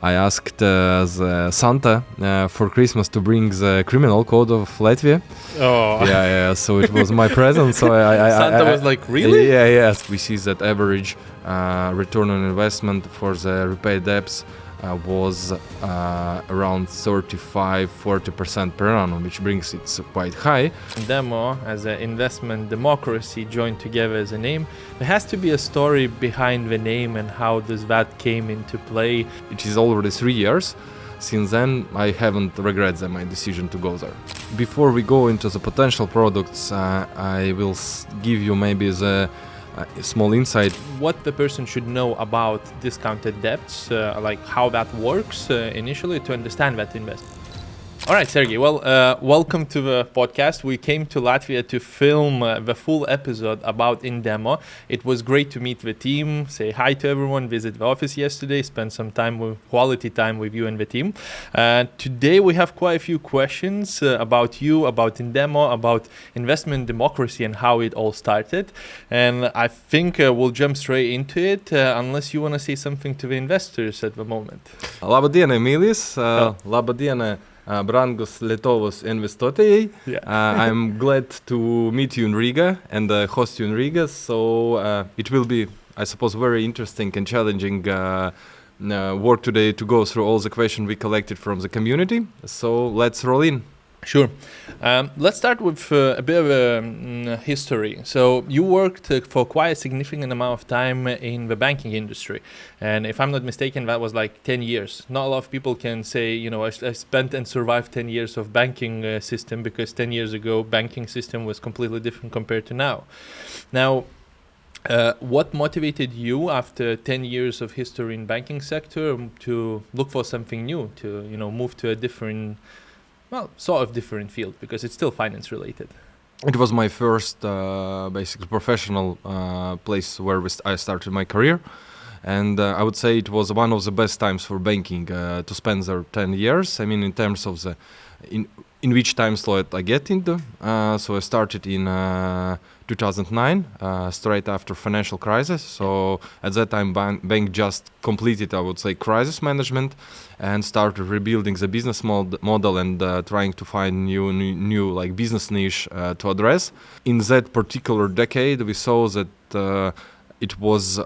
I asked the Santa for Christmas to bring the criminal code of Latvia. Oh. Yeah. So it was my present. So Santa was like, really? Yeah. Yes. We see that average return on investment for the repaid debts was around 35-40% per annum, which brings it quite high. INDEMO, as an investment democracy joined together as a name, there has to be a story behind the name and how does that came into play. It is already 3 years. Since then, I haven't regretted my decision to go there. Before we go into the potential products, I will give you maybe the small insight. What the person should know about discounted debts, like how that works initially to understand that investment. All right, Sergej, well, welcome to the podcast. We came to Latvia to film the full episode about INDEMO. It was great to meet the team, say hi to everyone, visit the office yesterday, spend some quality time with you and the team. Today we have quite a few questions about you, about INDEMO, about investment democracy and how it all started. And I think we'll jump straight into it, unless you want to say something to the investors at the moment. Labdien, Emīlis! Labdien! Brangus Lietuvos investotojai. Yeah. I'm glad to meet you in Riga and host you in Riga. So it will be, I suppose, very interesting and challenging work today to go through all the questions we collected from the community. So let's roll in. Sure. Let's start with a bit of history. So you worked for quite a significant amount of time in the banking industry. And if I'm not mistaken, that was like 10 years. Not a lot of people can say, you know, I spent and survived 10 years of banking system, because 10 years ago, banking system was completely different compared to now. Now, what motivated you after 10 years of history in banking sector to look for something new, to, you know, move to a different, well, sort of different field, because it's still finance related? It was my first basically professional place where I started my career. And I would say it was one of the best times for banking to spend there 10 years. I mean, in terms of the in which time slot I get into. So I started in 2009, straight after financial crisis. So at that time, bank just completed, I would say, crisis management and started rebuilding the business model and trying to find new like business niche to address. In that particular decade, we saw that it was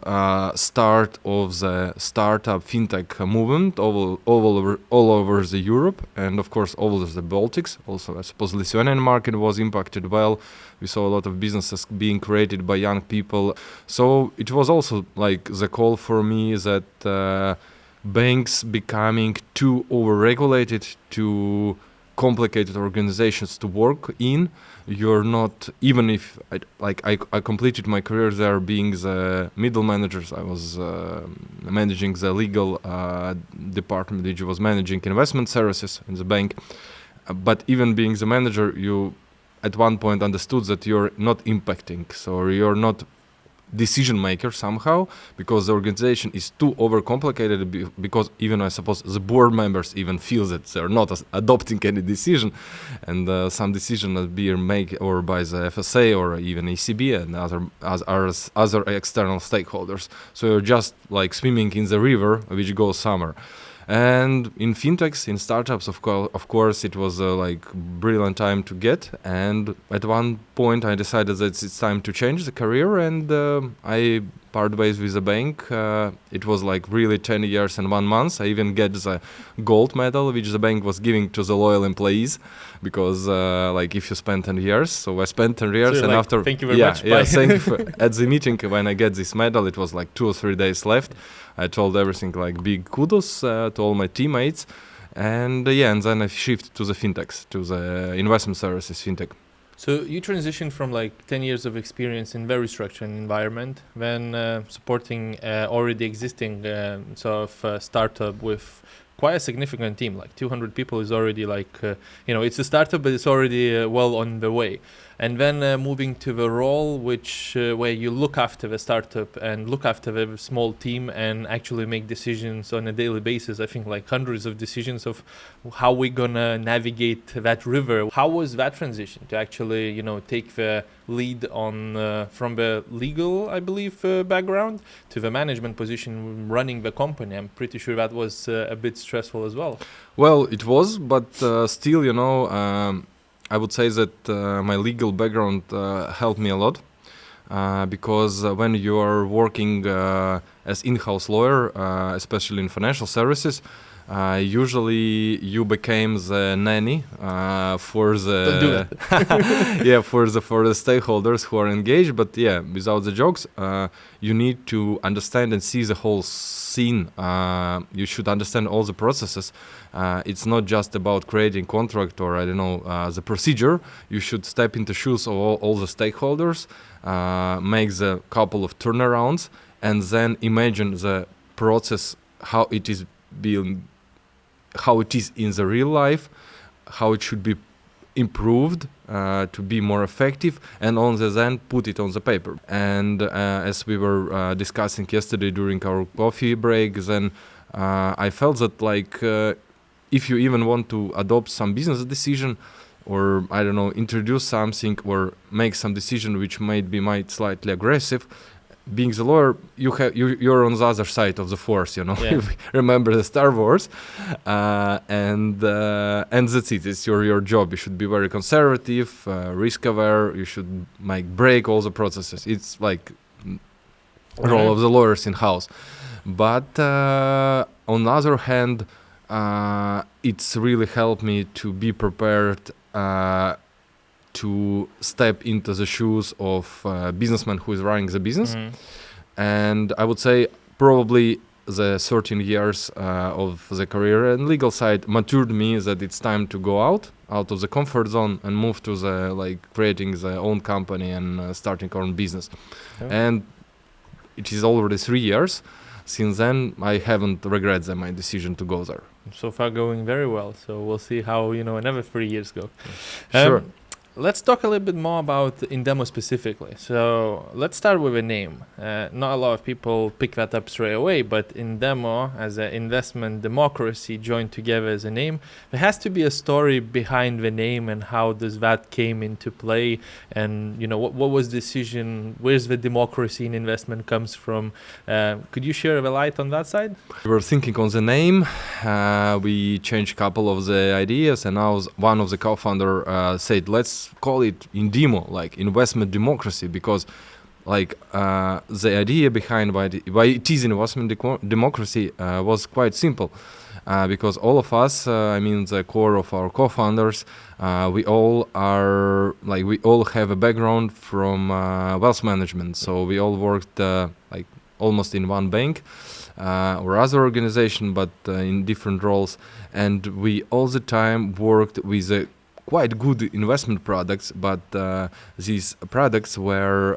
start of the startup fintech movement all over the Europe, and of course all over the Baltics. Also, I suppose Lithuanian market was impacted well. We saw a lot of businesses being created by young people. So it was also like the call for me that banks becoming too over-regulated, too complicated organizations to work in. You're not, even if I completed my career there being the middle managers. I was managing the legal department, which was managing investment services in the bank. But even being the manager, you at one point understood that you're not impacting, so you're not decision maker somehow, because the organization is too overcomplicated, because even I suppose the board members even feel that they're not adopting any decision, and some decision are being made or by the FSA or even ECB and other external stakeholders. So you're just like swimming in the river which goes somewhere. And in fintechs, in startups, of course, it was like brilliant time to get. And at one point, I decided that it's time to change the career, and I parted ways with the bank. It was like really 10 years and 1 month. I even get the gold medal, which the bank was giving to the loyal employees, because like if you spend 10 years, so I spent 10 years, so and like, after thank you very much. Thank you at the meeting when I get this medal, it was like 2 or 3 days left. I told everything like big kudos to all my teammates, and and then I shifted to the fintechs, to the investment services fintech. So you transitioned from like 10 years of experience in very structured environment, then supporting already existing sort of startup with quite a significant team, like 200 people is already like, it's a startup, but it's already well on the way. and then moving to the role which where you look after the startup and look after the small team and actually make decisions on a daily basis. I think like hundreds of decisions of how we're gonna navigate that river. How was that transition to actually, you know, take the lead on from the legal, I believe, background to the management position running the company? I'm pretty sure that was a bit stressful as well. Well, it was, but still, you know, I would say that my legal background helped me a lot. Because when you are working as in-house lawyer, especially in financial services, usually you became the nanny for the Don't do it. yeah, for the stakeholders who are engaged. But yeah, without the jokes, you need to understand and see the whole scene. You should understand all the processes. It's not just about creating contract or I don't know the procedure. You should step into shoes of all the stakeholders, make the couple of turnarounds, and then imagine the process, how it is being, how it is in the real life, how it should be improved to be more effective, and on the then put it on the paper. And as we were discussing yesterday during our coffee break, then I felt that like if you even want to adopt some business decision, or I don't know, introduce something or make some decision which might slightly aggressive, being the lawyer, you're on the other side of the force, you know. Yeah. Remember the Star Wars, and that's it. It's your job. You should be very conservative, risk aware. You should break all the processes. It's like role of the lawyers in house. But on the other hand, it's really helped me to be prepared to step into the shoes of a businessman who is running the business. And I would say probably the 13 years of the career and legal side matured me that it's time to go out of the comfort zone and move to the creating the own company and starting our own business. And it is already 3 years. Since then, I haven't regretted my decision to go there. So far going very well. So we'll see how, another 3 years go. Sure. Let's talk a little bit more about INDEMO specifically. So let's start with a name. Not a lot of people pick that up straight away, but INDEMO as an investment democracy joined together as a name. There has to be a story behind the name and how does that came into play, and what was the decision, where's the democracy in investment comes from. Could you share a light on that side? We were thinking on the name. We changed a couple of the ideas, and now one of the co-founder said, let's call it INDEMO, like investment democracy, because the idea behind why it is investment democracy was quite simple, because all of us, the core of our co-founders, we all have a background from wealth management, so we all worked almost in one bank or other organization, but in different roles, and we all the time worked with quite good investment products, but these products were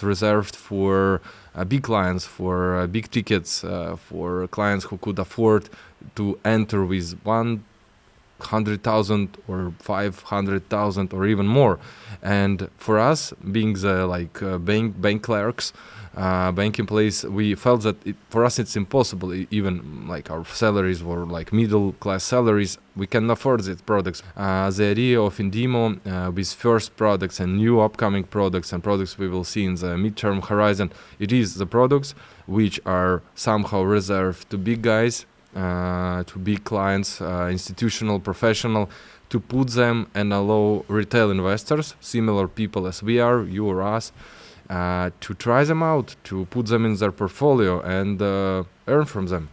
reserved for big clients, for big tickets, for clients who could afford to enter with 100,000 or 500,000 or even more. And for us, being the bank clerks, bank employees, we felt that for us it's impossible. Even our salaries were middle class salaries, we can afford these products. The idea of INDEMO with first products and new upcoming products and products we will see in the midterm horizon, it is the products which are somehow reserved to big guys, to big clients, institutional, professional, to put them and allow retail investors, similar people as we are, you or us, to try them out, to put them in their portfolio and earn from them.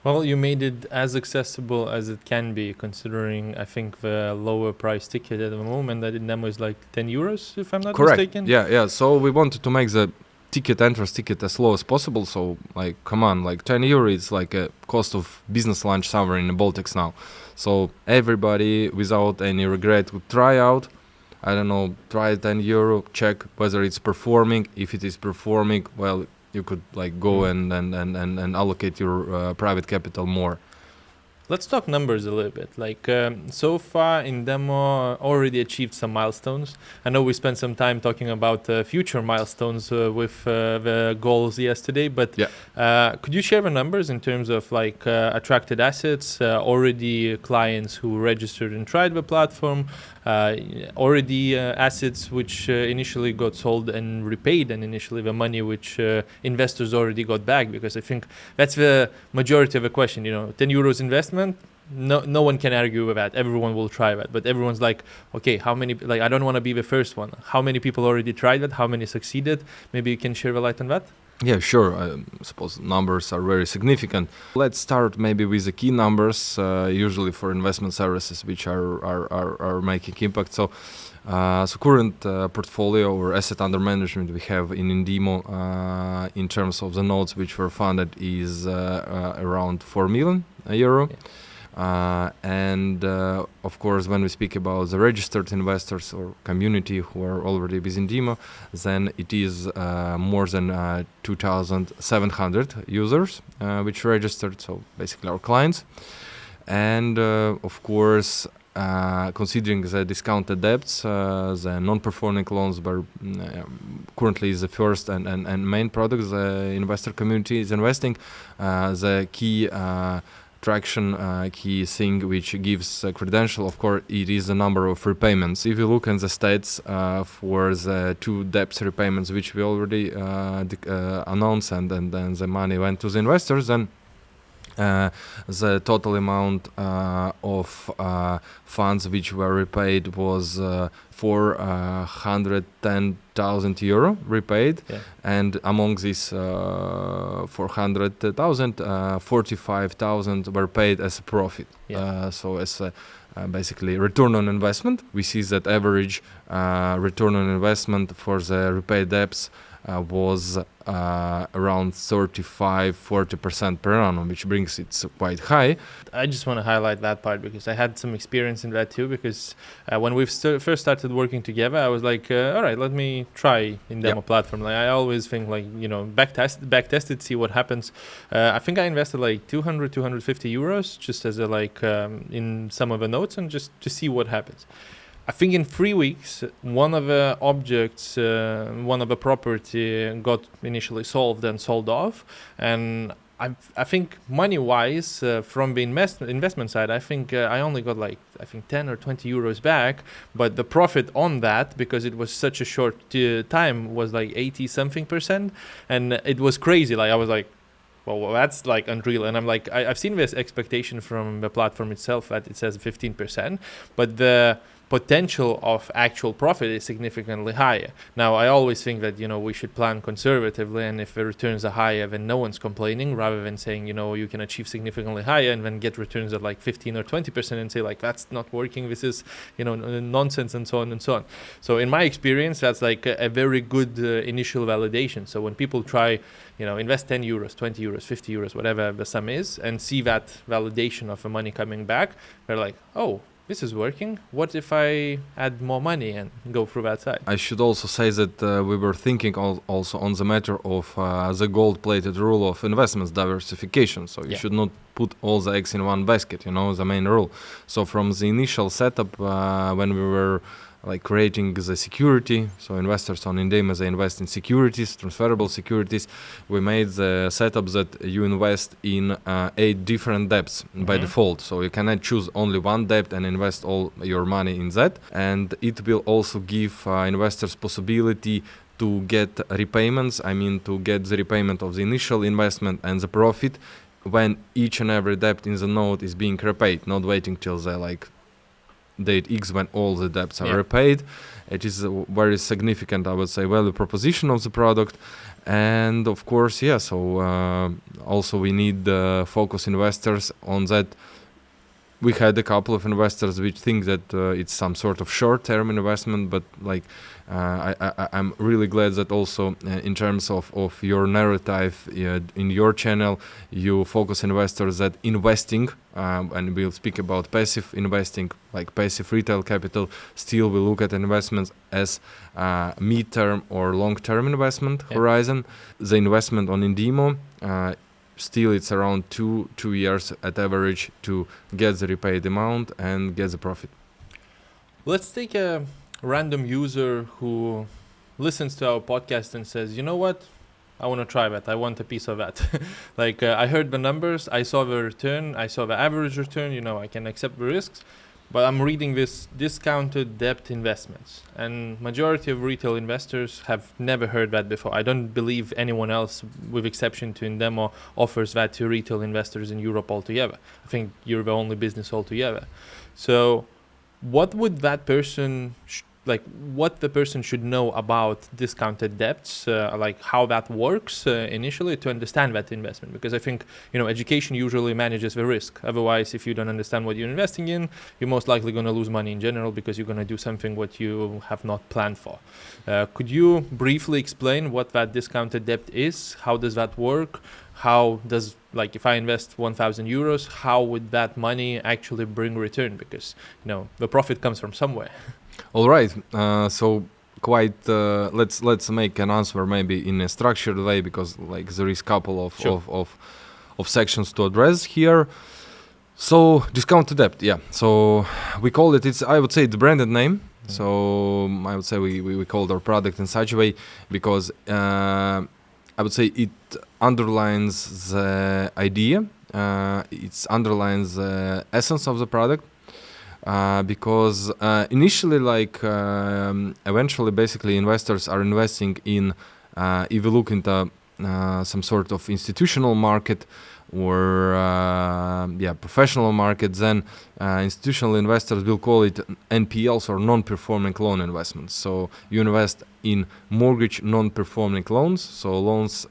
Well, you made it as accessible as it can be, considering I think the lower price ticket at the moment that INDEMO is 10 euros, if I'm not mistaken. Yeah. So we wanted to make the entrance ticket as low as possible. So come on, 10 euro is a cost of business lunch somewhere in the Baltics now. So everybody without any regret would try out. I don't know, try 10 euro, check whether it's performing. If it is performing, well, you could go and allocate your private capital more. Let's talk numbers a little bit. Like so far, INDEMO already achieved some milestones. I know we spent some time talking about future milestones with the goals yesterday, but could you share the numbers in terms of like attracted assets, already clients who registered and tried the platform, already assets which initially got sold and repaid, and initially the money which investors already got back? Because I think that's the majority of the question. 10 euros investment, no one can argue with that. Everyone will try that, but everyone's like, okay, how many? Like, I don't want to be the first one. How many people already tried that? How many succeeded? Maybe you can share the light on that. Yeah, sure. I suppose numbers are very significant. Let's start maybe with the key numbers, usually for investment services which are making impact. So current portfolio or asset under management we have in INDEMO in terms of the notes which were funded is around 4 million euro. And of course, when we speak about the registered investors or community who are already within INDEMO, then it is more than 2,700 users which registered, so basically our clients. And of course, considering the discounted debts, the non-performing loans were currently is the first and main product the investor community is investing. The key traction, key thing which gives credential, of course, it is the number of repayments. If you look at the stats for the 2 debts repayments which we already announced, and then the money went to the investors, then the total amount of funds which were repaid was 410,000 euro repaid, and among these 400,000, 45,000 were paid as a profit. So as a basically return on investment, we see that average return on investment for the repaid debts was around 35-40% per annum, which brings it quite high. I just want to highlight that part because I had some experience in that too, because when we first started working together, I was like, all right, let me try INDEMO platform. Like, I always think like, back test it, see what happens. I think I invested like 250 euros just as a in some of the notes, and just to see what happens. I think in 3 weeks, one of the objects, one of the property got initially sold and sold off. And I think money-wise, from the investment side, I think I only got 10 or 20 euros back. But the profit on that, because it was such a short time, was like 80-something%. And it was crazy. Like, I was like, well, that's like unreal. And I'm like, I've seen this expectation from the platform itself that it says 15%, but the potential of actual profit is significantly higher. Now, I always think that, we should plan conservatively, and if the returns are higher, then no one's complaining, rather than saying, you can achieve significantly higher and then get returns at like 15 or 20% and say like, that's not working, this is, nonsense, and so on and so on. So in my experience, that's like a very good initial validation. So when people try, invest 10 euros, 20 euros, 50 euros, whatever the sum is, and see that validation of the money coming back, they're like, oh, this is working. What if I add more money and go through that side? I should also say that we were thinking also on the matter of the gold-plated rule of investments diversification. So you should not put all the eggs in one basket, the main rule. So from the initial setup, when we were creating the security, so investors on INDEMO, they invest in securities, transferable securities. We made the setup that you invest in 8 different debts by default. So you cannot choose only one debt and invest all your money in that. And it will also give investors possibility to get repayments. I mean, to get the repayment of the initial investment and the profit when each and every debt in the note is being repaid, not waiting till the date X when all the debts are repaid. It is a very significant, I would say, value proposition of the product. And of course, so also we need focus investors on that. We had a couple of investors which think that it's some sort of short-term investment, but I'm really glad that also in terms of your narrative in your channel, you focus investors that investing, and we'll speak about passive investing, like passive retail capital. Still, we look at investments as mid-term or long-term investment horizon. The investment on INDEMO still it's around two years at average to get the repaid amount and get the profit. Let's take a random user who listens to our podcast and says, you know what? I want to try that. I want a piece of that. I heard the numbers. I saw the return. I saw the average return. I can accept the risks. But I'm reading this discounted debt investments. And majority of retail investors have never heard that before. I don't believe anyone else, with exception to INDEMO, offers that to retail investors in Europe altogether. I think you're the only business altogether. So what would that person what the person should know about discounted debts, how that works initially to understand that investment? Because I think education usually manages the risk. Otherwise, if you don't understand what you're investing in, you're most likely going to lose money in general because you're going to do something what you have not planned for. Could you briefly explain what that discounted debt is? How does that work? How does, if I invest 1,000 euros, how would that money actually bring return? Because the profit comes from somewhere. All right. So let's make an answer maybe in a structured way, because there is couple of Sure. of sections to address here. So discounted debt, yeah. So we call it. I would say the branded name. So I would say we called our product in such a way because I would say it underlines the idea. It underlines the essence of the product. Because initially, eventually, basically, investors are investing in, if you look into some sort of institutional market or professional market, then institutional investors will call it NPLs or non-performing loan investments. So you invest in mortgage non-performing loans, so loans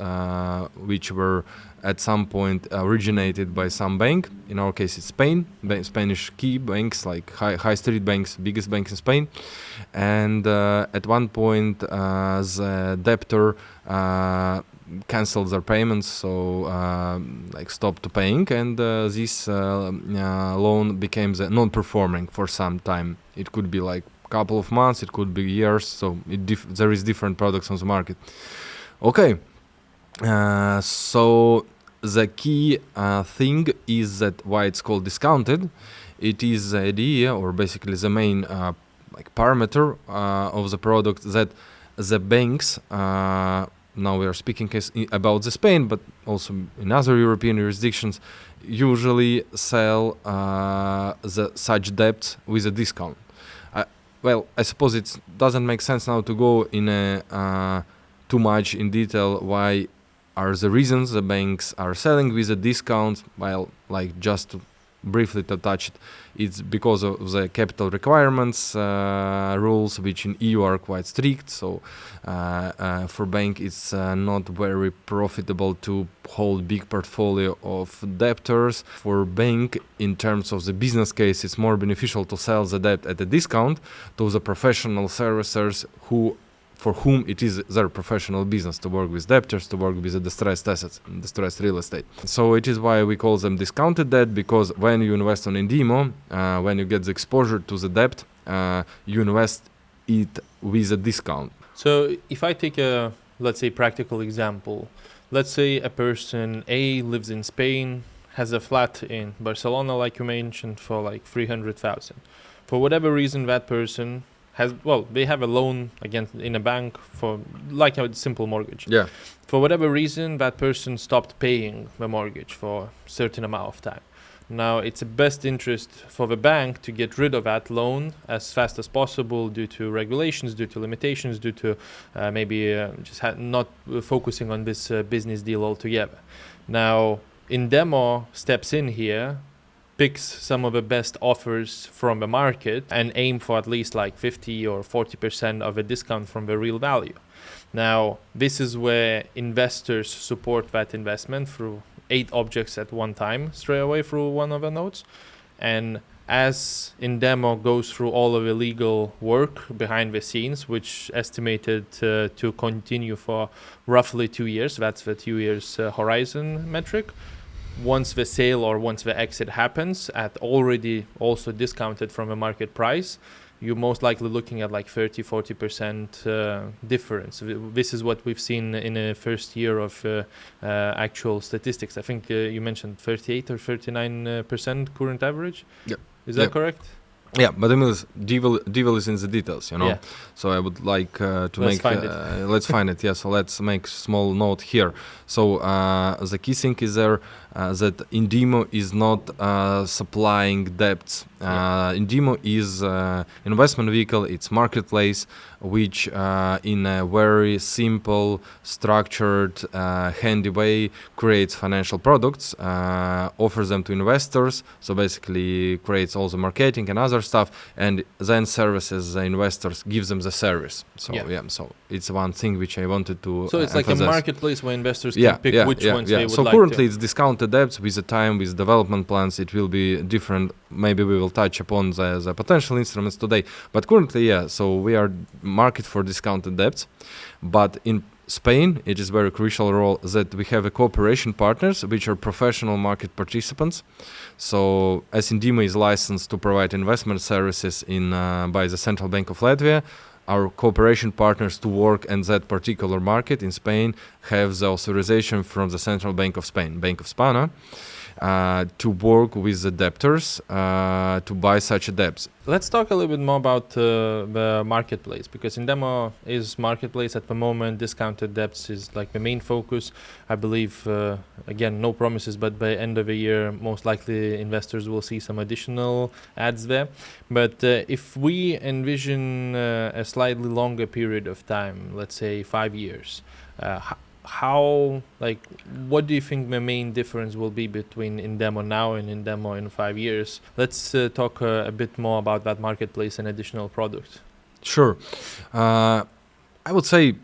which were at some point originated by some bank. In our case, it's Spain, Spanish key banks like high street banks, biggest banks in Spain. And at one point, the debtor canceled their payments, so stopped paying, and this loan became non-performing for some time. It could be couple of months, it could be years. So there is different products on the market. Okay. So the key thing is that why it's called discounted. It is the idea, or basically the main parameter of the product, that the banks, now we are speaking about the Spain, but also in other European jurisdictions, usually sell such debts with a discount. Well, I suppose it doesn't make sense now to go in too much in detail why are the reasons the banks are selling with a discount. Well, just to briefly to touch it, it's because of the capital requirements rules, which in EU are quite strict. So for bank, it's not very profitable to hold big portfolio of debtors. For bank, in terms of the business case, it's more beneficial to sell the debt at a discount to the professional servicers for whom it is their professional business to work with debtors, to work with the distressed assets, distressed real estate. So it is why we call them discounted debt, because when you invest on INDEMO, when you get the exposure to the debt, you invest it with a discount. So if I take a, let's say, practical example, let's say a person A lives in Spain, has a flat in Barcelona, like you mentioned, for 300,000. For whatever reason, that person they have a loan against in a bank for a simple mortgage. Yeah. For whatever reason, that person stopped paying the mortgage for a certain amount of time. Now, it's the best interest for the bank to get rid of that loan as fast as possible due to regulations, due to limitations, due to not focusing on this business deal altogether. Now, INDEMO steps in here, picks some of the best offers from the market and aim for at least 50 or 40% of a discount from the real value. Now, this is where investors support that investment through 8 objects at one time, straight away through one of the notes. And as INDEMO goes through all of the legal work behind the scenes, which estimated to continue for roughly 2 years, that's the 2 years horizon metric. Once the sale or once the exit happens at already also discounted from a market price, you're most likely looking at like 30-40% difference. This is what we've seen in the first year of actual statistics. I think you mentioned 38 or 39% current average. Yeah. Is that correct? Yeah, but I mean, devil is in the details, you know. Yeah. So I would like to Let's make. find it. Let's find it. Yeah. So let's make small note here. So the key thing is there that INDEMO is not supplying debts. INDEMO is investment vehicle. It's marketplace, which in a very simple, structured, handy way creates financial products, offers them to investors. So basically creates all the marketing and other stuff, and then services the investors, gives them the service. So so it's one thing which I wanted to. So it's like a marketplace where investors can pick which ones they would so like currently to. it's discounted debts. With the time, with development plans, it will be different. Maybe we will touch upon the potential instruments today. But currently, so we are market for discounted debts. But in Spain, it is very crucial role that we have a cooperation partners, which are professional market participants. So as INDEMO is licensed to provide investment services by the Central Bank of Latvia, our cooperation partners to work in that particular market in Spain have the authorization from the Central Bank of Spain, Bank of Spain, to work with the debtors to buy such debts. Let's talk a little bit more about the marketplace, because INDEMO is marketplace at the moment. Discounted debts is like the main focus. I believe, again, no promises, but by end of the year, most likely investors will see some additional ads there. But if we envision a slightly longer period of time, let's say 5 years, what do you think the main difference will be between INDEMO now and INDEMO in 5 years? Let's talk a bit more about that marketplace and additional products. Sure. I would say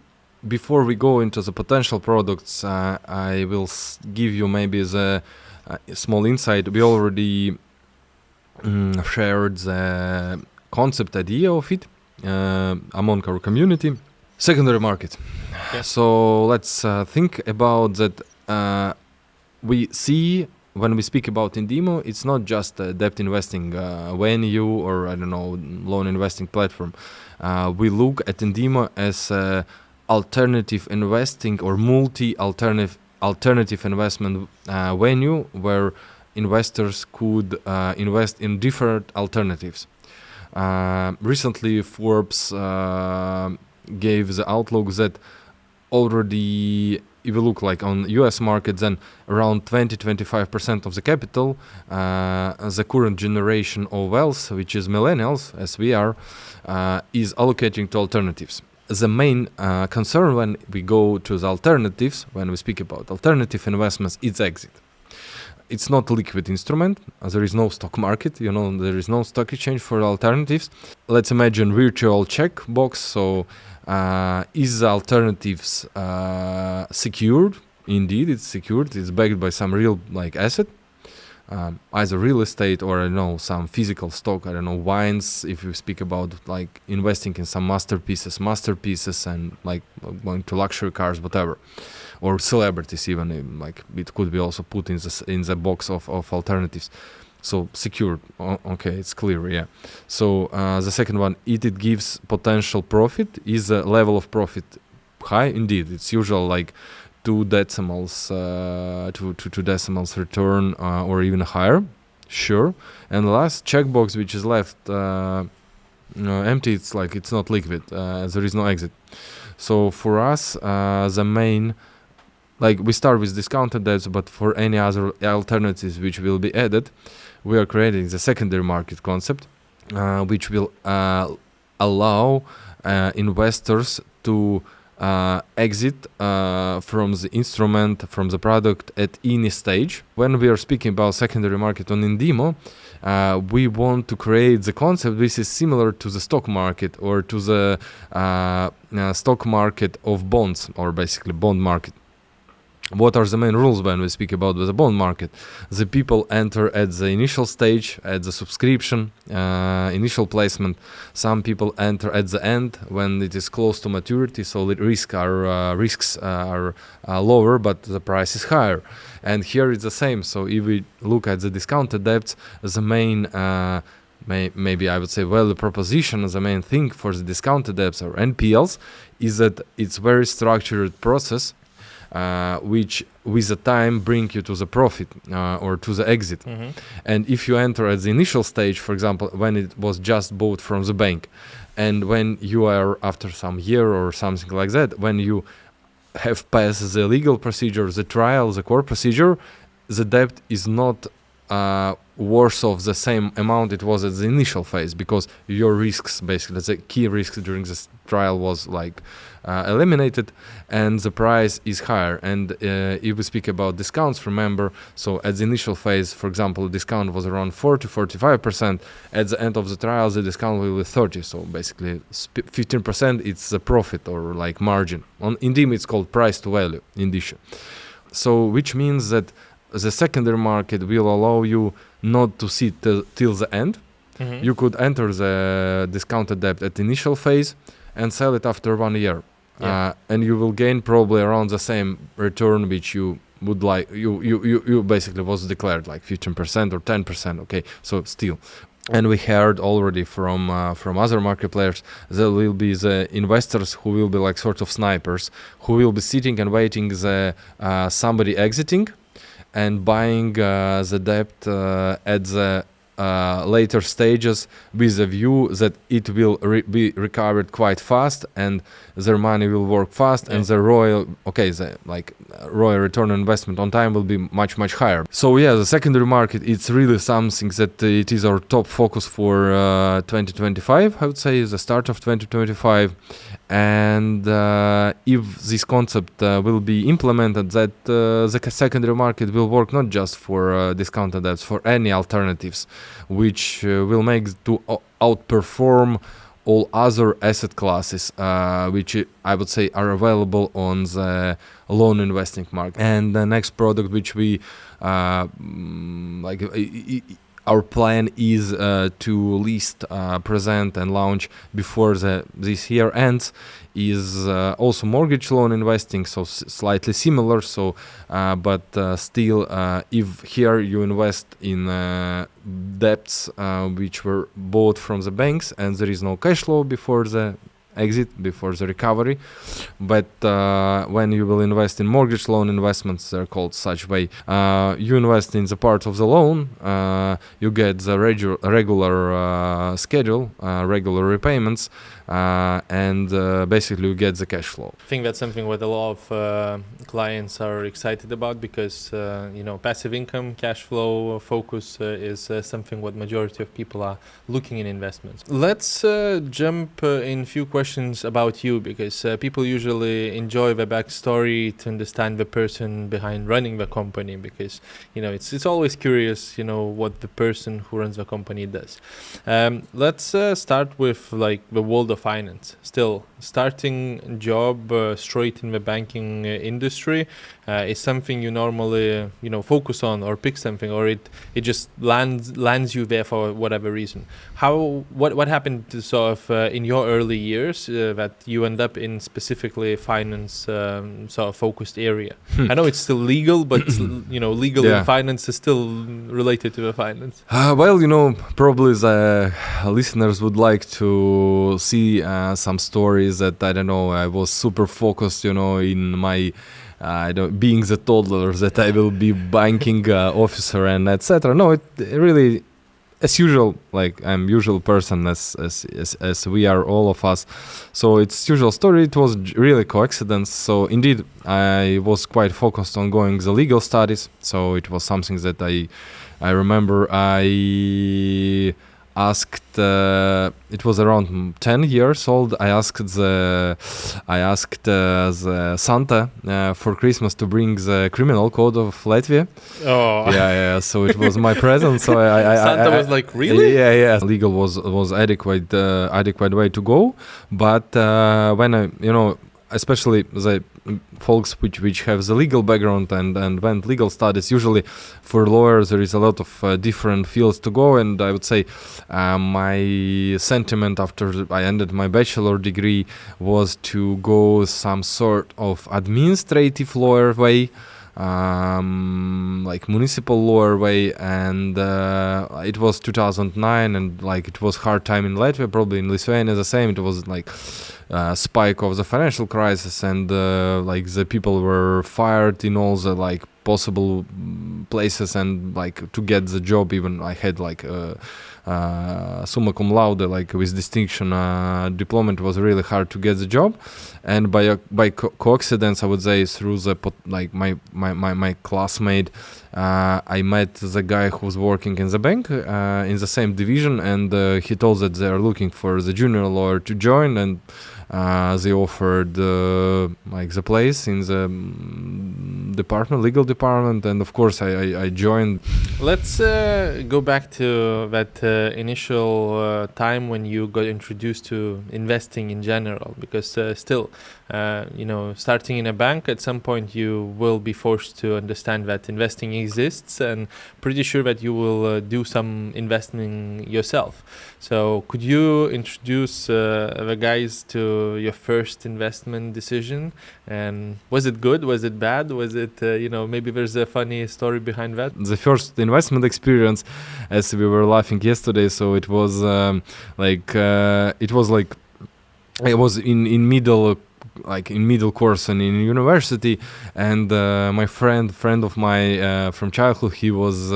before we go into the potential products, I will give you maybe the small insight. We already shared the concept idea of it among our community. Secondary market. Yeah. So let's think about that. We see when we speak about INDEMO, it's not just a debt investing venue or loan investing platform. We look at INDEMO as a alternative investing or alternative investment venue where investors could invest in different alternatives. Recently, Forbes gave the outlook that already, if you look like on US market, then around 20-25% of the capital, the current generation of wealth, which is millennials, as we are, is allocating to alternatives. The main concern when we go to the alternatives, when we speak about alternative investments, is exit. It's not a liquid instrument. There is no stock market, there is no stock exchange for alternatives. Let's imagine virtual checkbox. So is the alternatives secured? Indeed, it's secured. It's backed by some real asset, either real estate or some physical stock. Wines. If you speak about investing in some masterpieces, and going to luxury cars, whatever, or celebrities even. It could be also put in the box of alternatives. So secured, okay, it's clear, yeah. So the second one, it gives potential profit. Is the level of profit high? Indeed, it's usual 2 decimals, two decimals return or even higher, sure. And the last checkbox, which is left empty, it's not liquid. There is no exit. So for us, the main, we start with discounted debts, but for any other alternatives which will be added, we are creating the secondary market concept, which will allow investors to exit from the instrument, from the product at any stage. When we are speaking about secondary market on INDEMO, we want to create the concept which is similar to the stock market or to the stock market of bonds, or basically bond market. What are the main rules when we speak about the bond market? The people enter at the initial stage, at the subscription, initial placement. Some people enter at the end when it is close to maturity, so the risks are lower, but the price is higher. And here it's the same. So if we look at the discounted debts, the main maybe I would say value proposition as a main thing for the discounted debts or NPLs is that it's very structured process, which with the time bring you to the profit or to the exit. And if you enter at the initial stage, for example, when it was just bought from the bank, and when you are after some year or something like that, when you have passed the legal procedure, the trial, the court procedure, the debt is not worth of the same amount it was at the initial phase, because your risks, basically the key risks during this trial was like eliminated, and the price is higher. And if we speak about discounts, remember, so at the initial phase, for example, discount was around 40-45%. At the end of the trial, the discount will be 30%. So basically 15% it's the profit or like margin. On INDEMO it's called price to value indicia. So which means that the secondary market will allow you not to sit till the end. You could enter the discounted debt at the initial phase and sell it after 1 year. And you will gain probably around the same return which you would like. You basically was declared like 15% or 10%. Okay, so still. And we heard already from other market players, there will be the investors who will be like sort of snipers, who will be sitting and waiting the somebody exiting and buying the debt at the later stages with a view that it will be recovered quite fast and their money will work fast, and the royal return on investment on time will be much higher. So yeah, the secondary market, it's really something that it is our top focus for 2025, I would say, the start of 2025. And if this concept will be implemented, that the secondary market will work not just for discounted debts, for any alternatives, which will make to outperform all other asset classes, which I would say are available on the loan investing market. And the next product which we our plan is to list, present and launch before this year ends, is also mortgage loan investing, so slightly similar. So, but still, if here you invest in debts which were bought from the banks and there is no cash flow before the exit, before the recovery, but when you will invest in mortgage loan investments, they're called such way, you invest in the part of the loan, you get the regular schedule, regular repayments, and basically you get the cash flow. I think that's something what a lot of clients are excited about, because passive income, cash flow focus is something what majority of people are looking in investments. Let's jump in few questions about you, because people usually enjoy the backstory to understand the person behind running the company, because it's always curious what the person who runs the company does. Let's start with like the world of finance. Still, starting job straight in the banking industry is something you normally focus on or pick something, or it just lands you there for whatever reason. What happened to sort of in your early years that you end up in specifically finance sort of focused area? I know it's still legal, but legal and finance is still related to the finance. Probably the listeners would like to see some stories that I was super focused in my being the toddler, that I will be banking officer and etc. No, it really, as usual, like I'm usual person as we are all of us. So it's usual story. It was really coincidence. So indeed, I was quite focused on going the legal studies. So it was something that I remember I asked. It was around 10 years old. I asked the Santa for Christmas to bring the criminal code of Latvia. Oh, yeah. So it was my present. So Santa was like, really? Yeah. Legal was adequate way to go. But when especially the folks which have the legal background and went legal studies, usually for lawyers there is a lot of different fields to go, and I would say my sentiment after I ended my bachelor degree was to go some sort of administrative lawyer way, like municipal lawyer way, and it was 2009, and like it was hard time in Latvia, probably in Lithuania the same. It was like spike of the financial crisis, and like the people were fired in all the like possible places, and like to get the job, even I had like summa cum laude, like with distinction diploma. It was really hard to get the job, and by coincidence, I would say, through the like my classmate, I met the guy who was working in the bank in the same division, and he told that they are looking for the junior lawyer to join, and they offered like the place in the legal department, and of course I joined. Let's go back to that initial time when you got introduced to investing in general, because still, starting in a bank, at some point you will be forced to understand that investing exists, and pretty sure that you will do some investing yourself. So could you introduce the guys to your first investment decision? And was it good? Was it bad? Was it, maybe there's a funny story behind that? The first investment experience, as we were laughing yesterday, so it was I was in middle course and in university, and my friend of my from childhood, he was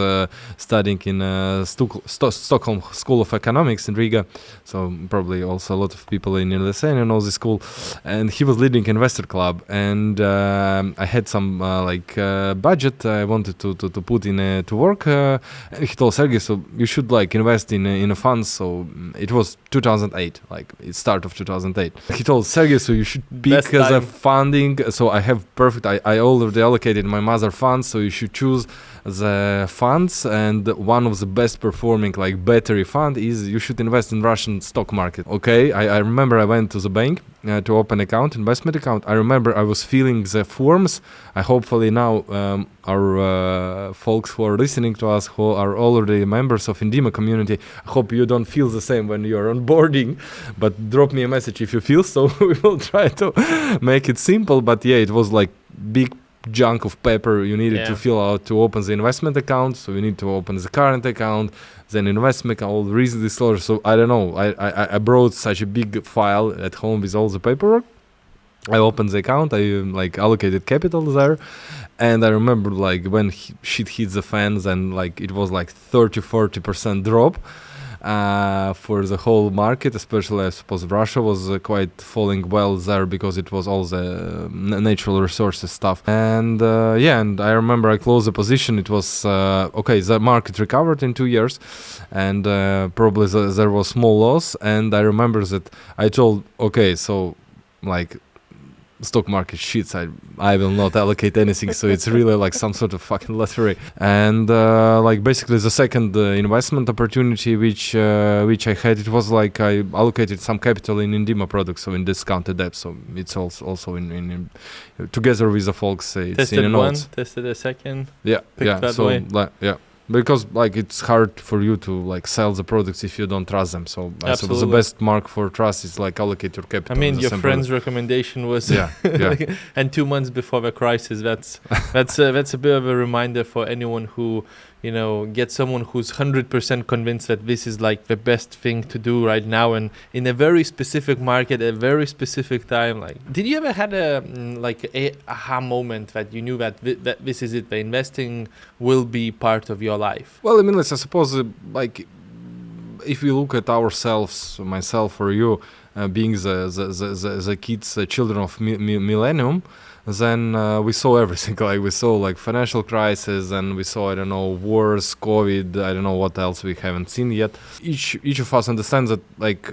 studying in Stockholm School of Economics in Riga, so probably also a lot of people in Lithuania know this school, and he was leading investor club, and I had some budget I wanted to put in to work, and he told Sergej, so you should like invest in a fund. So it was 2008, like it's start of 2008. He told Sergej, so you should pick as a funding. So I have I already allocated my mother funds, so you should choose the funds, and one of the best performing like battery fund is you should invest in Russian stock market. Okay, I remember I went to the bank to open investment account. I remember I was filling the forms. I hopefully now our folks who are listening to us, who are already members of INDEMO community, I hope you don't feel the same when you're onboarding, but drop me a message if you feel so. We will try to make it simple, but yeah, it was like big chunk of paper you needed to fill out to open the investment account. So you need to open the current account, then investment account, all reason disclosure. So I don't know, I brought such a big file at home with all the paperwork. I opened the account, I like allocated capital there, and I remember like when shit hits the fans, and like it was like 30-40% drop for the whole market, especially I suppose Russia was quite falling well there because it was all the natural resources stuff. And and I remember I closed the position. It was the market recovered in 2 years, and probably there was small loss. And I remember that I told, okay, so like stock market shits, I will not allocate anything, so it's really like some sort of fucking lottery. And like basically the second investment opportunity which I had, it was like I allocated some capital in INDEMO products, so in discounted debt, so it's also in together with the folks, it's tested in the notes. Tested a second, because like it's hard for you to like sell the products if you don't trust them. So I suppose the best mark for trust is like allocate your capital. I mean, your friend's recommendation was and 2 months before the crisis. That's a bit of a reminder for anyone who get someone who's 100% convinced that this is like the best thing to do right now, and in a very specific market, a very specific time. Like, did you ever had a aha moment that you knew that this is it, the investing will be part of your life? Well, I mean, I suppose like if we look at ourselves, myself or you, being the kids, children of millennium, then we saw everything. Like we saw like financial crisis, and we saw, I don't know, wars, COVID, I don't know what else we haven't seen yet. Each of us understands that like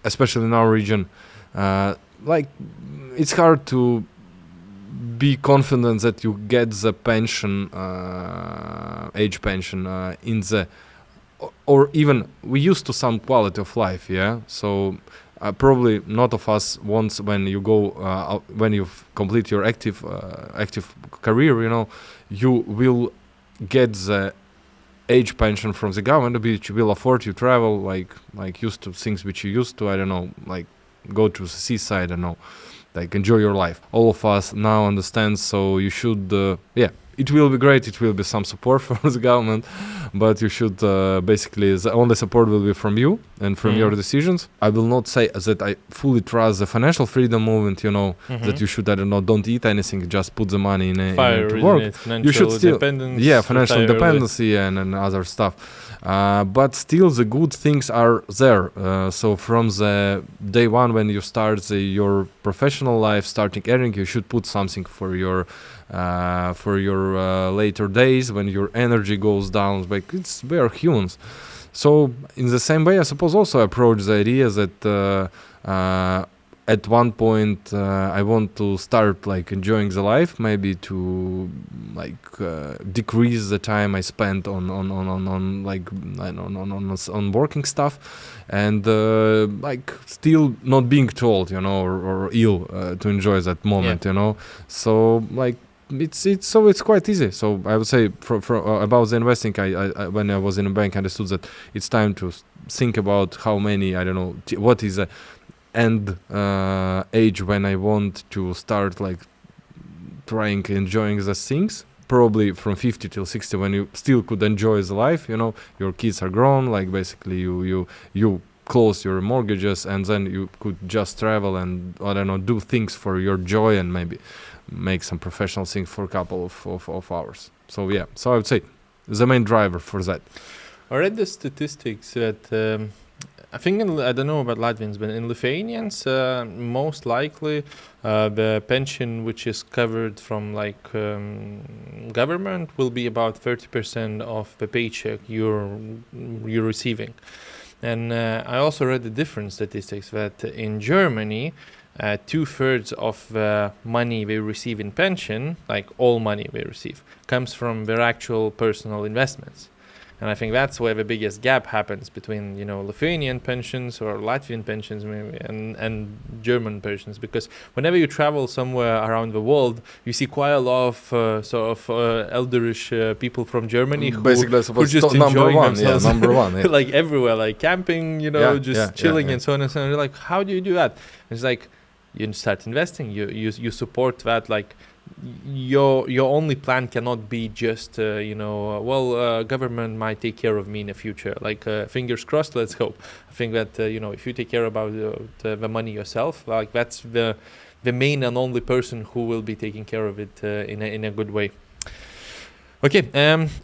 especially in our region, like it's hard to be confident that you get the pension, age pension in the, or even we used to some quality of life, so probably not of us wants, when you go when you complete your active career, you will get the age pension from the government, which will afford you travel, like used to things which you used to, I don't know, like go to the seaside, I don't know, like enjoy your life. All of us now understand, so you should, it will be great. It will be some support from the government, but you should basically, the only support will be from you and from your decisions. I will not say that I fully trust the financial freedom movement, that you should, I don't know, don't eat anything, just put the money in to work. You should still, financial dependency and other stuff. But still the good things are there. So from the day one when you start your professional life, starting earning, you should put something for your later days when your energy goes down. Like we are humans. So in the same way, I suppose also approach the idea that at one point I want to start like enjoying the life, maybe to like decrease the time I spent on working stuff, and like still not being told, or ill to enjoy that moment, So like it's quite easy. So I would say for about the investing, I when I was in a bank, I understood that it's time to think about how many, I don't know, what is a end age when I want to start like trying enjoying the things. Probably from 50 till 60 when you still could enjoy the life, your kids are grown, like basically you close your mortgages, and then you could just travel and, I don't know, do things for your joy and maybe make some professional things for a couple of hours. So so I would say the main driver for that. I read the statistics that I think I don't know about Latvians, but in Lithuanians, most likely the pension which is covered from like government will be about 30% of the paycheck you're receiving. And I also read the different statistics that in Germany, 2/3 of the money we receive in pension, like all money we receive, comes from their actual personal investments. And I think that's where the biggest gap happens between, Lithuanian pensions or Latvian pensions maybe and German pensions, because whenever you travel somewhere around the world, you see quite a lot of elderish people from Germany who just enjoying themselves number one, like everywhere, like camping, chilling and so on and so on. You're like, how do you do that? And it's like, you start investing, you support that, like, your only plan cannot be just government might take care of me in the future, like fingers crossed, let's hope. I think that if you take care about the money yourself, like that's the main and only person who will be taking care of it in a good way. Okay,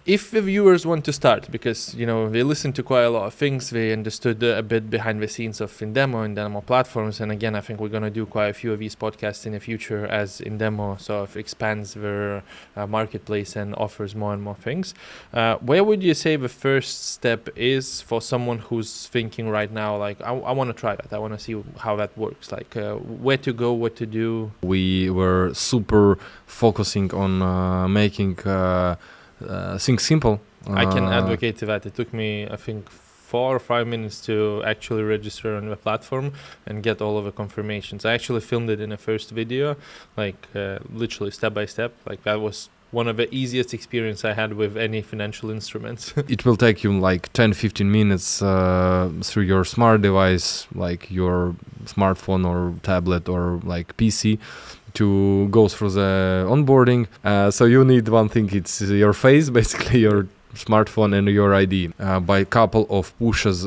if the viewers want to start, because they listened to quite a lot of things, they understood a bit behind the scenes of INDEMO platforms, and again, I think we're going to do quite a few of these podcasts in the future as INDEMO sort of expands their marketplace and offers more and more things. Where would you say the first step is for someone who's thinking right now, like, I want to try that, I want to see how that works, like where to go, what to do? We were super focusing on making things simple. I can advocate to that. It took me, I think, 4 or 5 minutes to actually register on the platform and get all of the confirmations. I actually filmed it in the first video, like literally step by step. Like that was one of the easiest experience I had with any financial instruments. It will take you like 10-15 minutes through your smart device, like your smartphone or tablet or like PC, to go through the onboarding. So you need one thing, it's your face, basically your smartphone and your ID. By a couple of pushes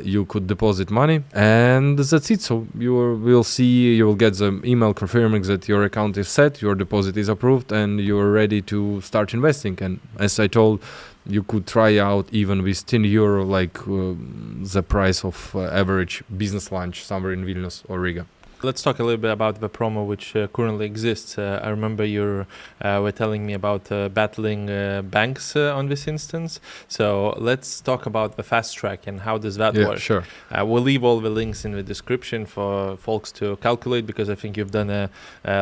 you could deposit money, and that's it. So you will get the email confirming that your account is set, your deposit is approved, and you're ready to start investing. And as I told, you could try out even with 10 euro, like the price of average business lunch somewhere in Vilnius or Riga. Let's talk a little bit about the promo which currently exists. I remember you were telling me about battling banks on this instance. So let's talk about the FastTrack and how does that work. Sure. We'll leave all the links in the description for folks to calculate, because I think you've done a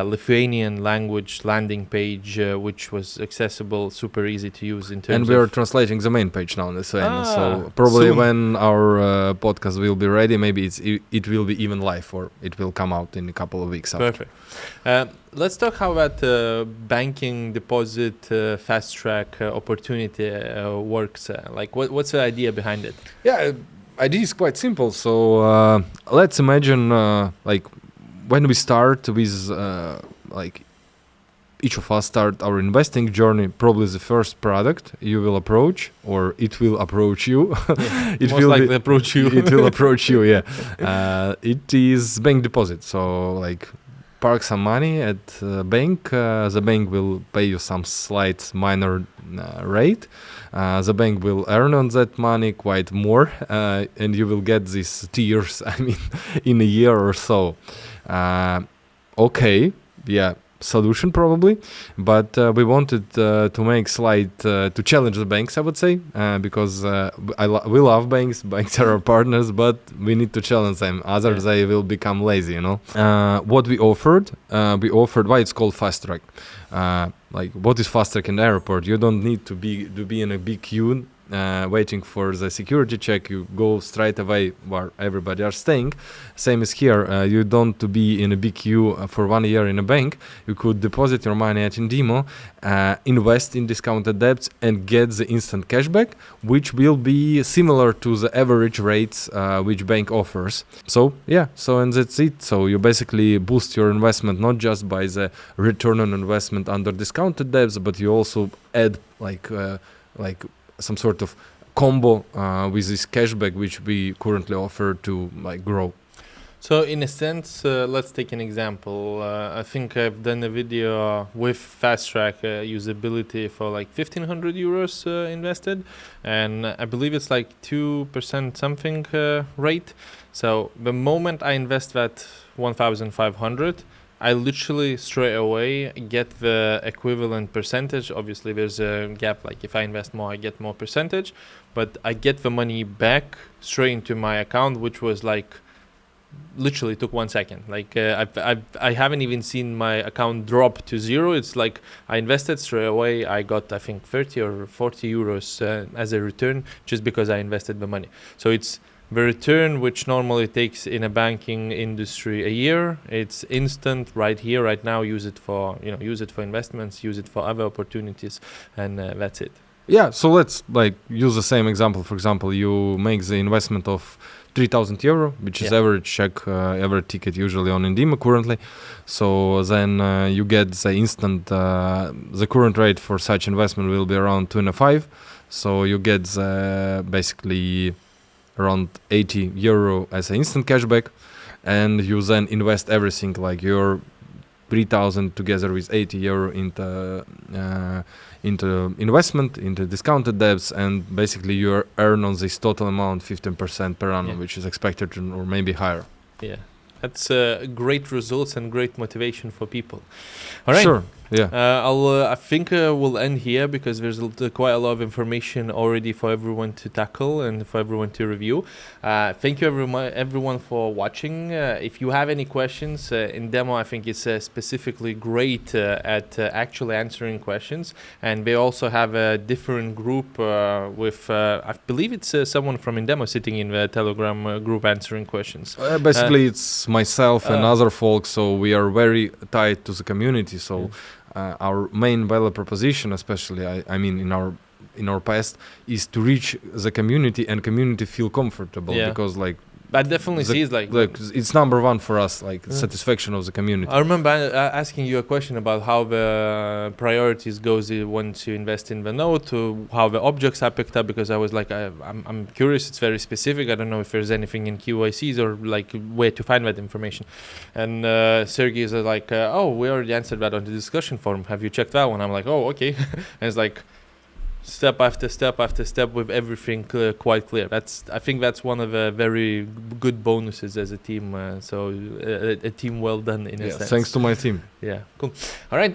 Lithuanian language landing page which was accessible, super easy to use in terms of... And we are translating the main page now in Lithuanian. So probably soon, when our podcast will be ready, maybe it will be even live, or it will come out in a couple of weeks after. Perfect. Let's talk how that banking deposit FastTrack opportunity works. Like, what's the idea behind it? Yeah, idea is quite simple. So let's imagine like when we start with like each of us start our investing journey, probably the first product you will approach, or it will approach you. It Most will likely approach you. It will approach you. Yeah, it is bank deposit. So like park some money at bank. The bank will pay you some slight minor rate. The bank will earn on that money quite more, and you will get these tiers. I mean, in a year or so. Okay, yeah, solution probably, but we wanted to make slight to challenge the banks, I would say, because we love banks. Banks are our partners, but we need to challenge them. Otherwise, they will become lazy. You know, what we offered why it's called FastTrack. Like, what is FastTrack in the airport? You don't need to be in a big queue waiting for the security check. You go straight away where everybody are staying. Same as here. You don't to be in a big queue for 1 year in a bank. You could deposit your money at INDEMO, invest in discounted debts, and get the instant cashback, which will be similar to the average rates which bank offers. So yeah, and that's it. So you basically boost your investment not just by the return on investment under discounted debts, but you also add like some sort of combo with this cashback which we currently offer to like grow. So in a sense, let's take an example. I think I've done a video with FastTrack usability for like 1,500 euros invested, and I believe it's like 2% something rate. So the moment I invest that 1,500, I literally straight away get the equivalent percentage. Obviously, there's a gap. Like if I invest more, I get more percentage, but I get the money back straight into my account, which was like literally took 1 second. Like I haven't even seen my account drop to zero. It's like I invested straight away. I got I think 30 or 40 euros as a return just because I invested the money. So it's the return which normally takes in a banking industry a year. It's instant right here, right now. Use it for investments, use it for other opportunities, and that's it. Yeah, so let's like use the same example. For example, you make the investment of 3,000 euro, which is average check, average ticket usually on INDEMO currently. So then you get the instant, the current rate for such investment will be around 2.5. So you get basically around 80 euro as an instant cashback, and you then invest everything like your 3,000 together with 80 euro into investment, into discounted debts, and basically you earn on this total amount 15% per annum, which is expected to, or maybe higher. Yeah, that's great results and great motivation for people. All right. Sure. Yeah. I think we'll end here because there's quite a lot of information already for everyone to tackle and for everyone to review. Thank you everyone for watching. If you have any questions, INDEMO I think is specifically great at actually answering questions, and they also have a different group with I believe it's someone from INDEMO sitting in the Telegram group answering questions. Basically, it's myself and other folks, so we are very tied to the community. So. Our main value proposition, especially I mean in our past, is to reach the community and community feel comfortable, because like that definitely sees like it's number one for us, like satisfaction of the community. I remember asking you a question about how the priorities goes once you invest in the node, to how the objects are picked up, because I was like I'm curious. It's very specific. I don't know if there's anything in QICs or like where to find that information. And Sergej is like, oh, we already answered that on the discussion forum. Have you checked that one? I'm like, oh, okay. And it's like step after step after step with everything quite clear. I think that's one of the very good bonuses as a team. So a team well done in a sense. Thanks to my team. Yeah, cool. All right.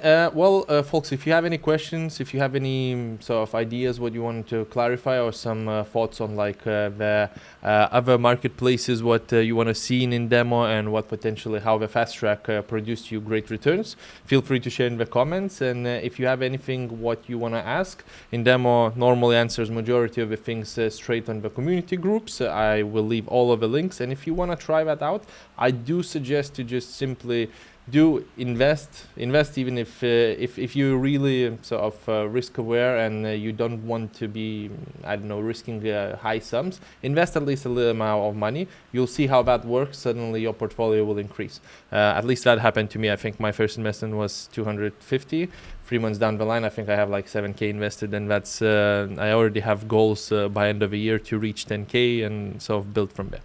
Folks, if you have any questions, if you have any sort of ideas what you want to clarify, or some thoughts on like the other marketplaces, what you want to see in INDEMO, and what potentially how the FastTrack produced you great returns, feel free to share in the comments. And if you have anything what you want to ask, INDEMO normally answers majority of the things straight on the community groups. I will leave all of the links, and if you want to try that out, I do suggest to just simply do invest even if you're really sort of risk aware and you don't want to be, I don't know, risking high sums. Invest at least a little amount of money. You'll see how that works. Suddenly your portfolio will increase. At least that happened to me. I think my first investment was 250. 3 months down the line, I think I have like 7k invested, and that's I already have goals by end of the year to reach 10k and sort of build from there.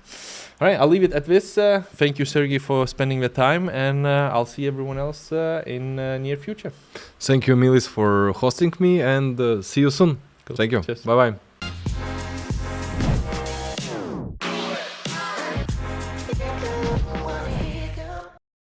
All right, I'll leave it at this. Thank you, Sergej, for spending the time, and I'll see everyone else in near future. Thank you, Milis, for hosting me, and see you soon. Cool. Thank you. Cheers. Bye-bye.